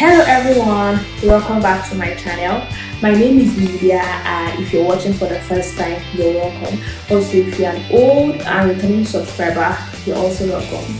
Hello everyone, welcome back to my channel. My name is Lydia, and if you're watching for the first time, you're welcome. Also, if you're an old and returning subscriber, you're also welcome.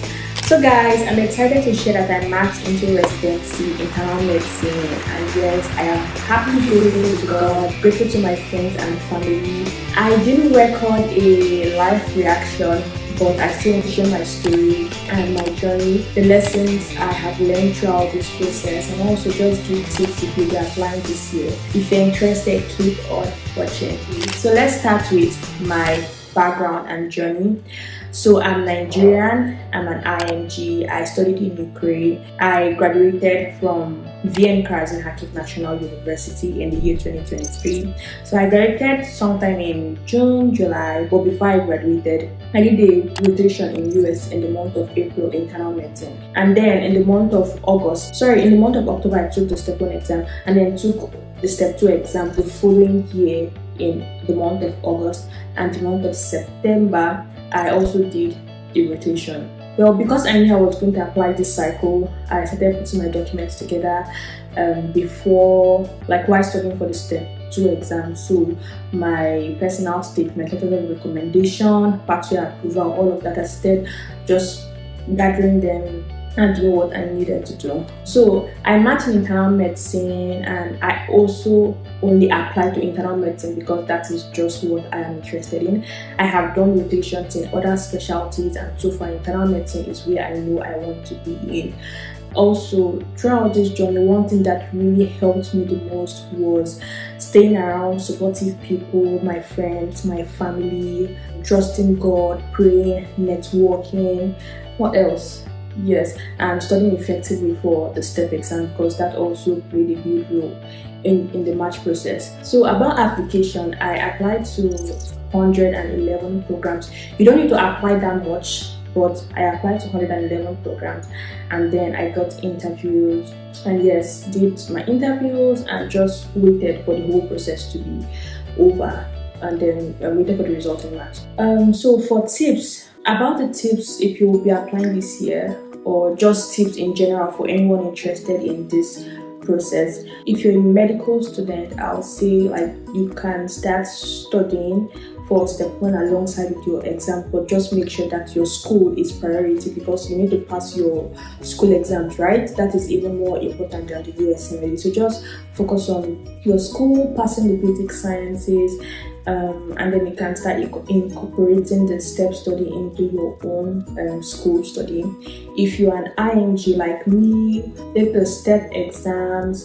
So guys, I'm excited to share that I marched into residency internal medicine, and yes, I am happy, grateful to God, grateful to my friends and family. I didn't record a live reaction, but I still want to share my story and my journey, the lessons I have learned throughout this process, and also just give tips if you'll be applying this year. If you're interested, keep on watching. So let's start with my background and journey. So I'm Nigerian, I'm an IMG, I studied in Ukraine. I graduated from VN Kazan National University in the year 2023. So I graduated sometime in June, July, but before I graduated, I did a rotation in US in the month of April, internal medicine. And then in the month of October, I took the step 1 exam and then took the step 2 exam the following year in the month of August, and the month of September I also did the rotation. Well, because I knew I was going to apply this cycle, I started putting my documents together while studying for the step 2 exam. So my personal statement, letter of recommendation, pathway approval, all of that, I started just gathering them and doing what I needed to do. So I matched in internal medicine, and I also only applied to internal medicine because that is just what I am interested in. I have done rotations in other specialties, and so far internal medicine is where I know I want to be in. Also, throughout this journey, one thing that really helped me the most was staying around supportive people, my friends, my family, trusting God, praying, networking. What else? Yes, and studying effectively for the step exam, because that also played a huge role in the match process. So about application, I applied to 111 programs. You don't need to apply that much, but I applied to 111 programs, and then I got interviews, and yes, did my interviews and just waited for the whole process to be over, and then waited for the result in March. So for tips, about the tips if you will be applying this year, or just tips in general for anyone interested in this process. If you're a medical student, I'll say you can start studying for step 1 alongside with your exam, but just make sure that your school is priority, because you need to pass your school exams, right? That is even more important than the USMLE. So just focus on your school, passing the basic sciences, and then you can start incorporating the step study into your own school study. If you're an IMG like me, take the step exams.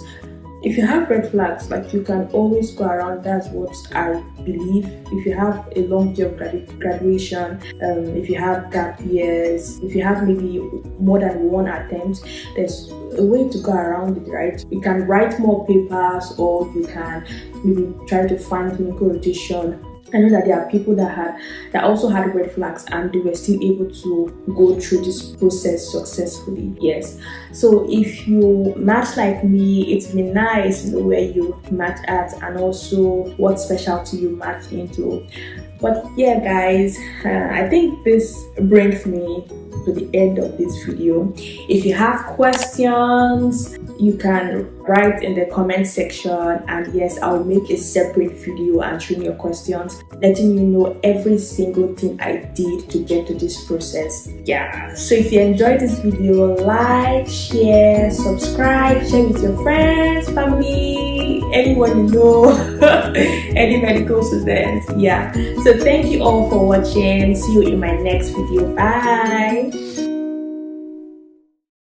If you have red flags, you can always go around. That's what I believe. If you have a long year of graduation, if you have gap years, if you have maybe more than one attempt, there's a way to go around it, right? You can write more papers, or you can maybe try to find clinical rotation. I know that there are people that also had red flags, and they were still able to go through this process successfully. Yes. So if you match like me, it's been nice to know where you match at, and also what specialty you match into. But yeah guys, I think this brings me to the end of this video. If you have questions, you can write in the comment section, and yes, I'll make a separate video answering your questions, letting you know every single thing I did to get to this process. Yeah, so if you enjoyed this video, like, share, subscribe, share with your friends, family, anyone you know, any medical students. Yeah, so thank you all for watching. See you in my next video. Bye.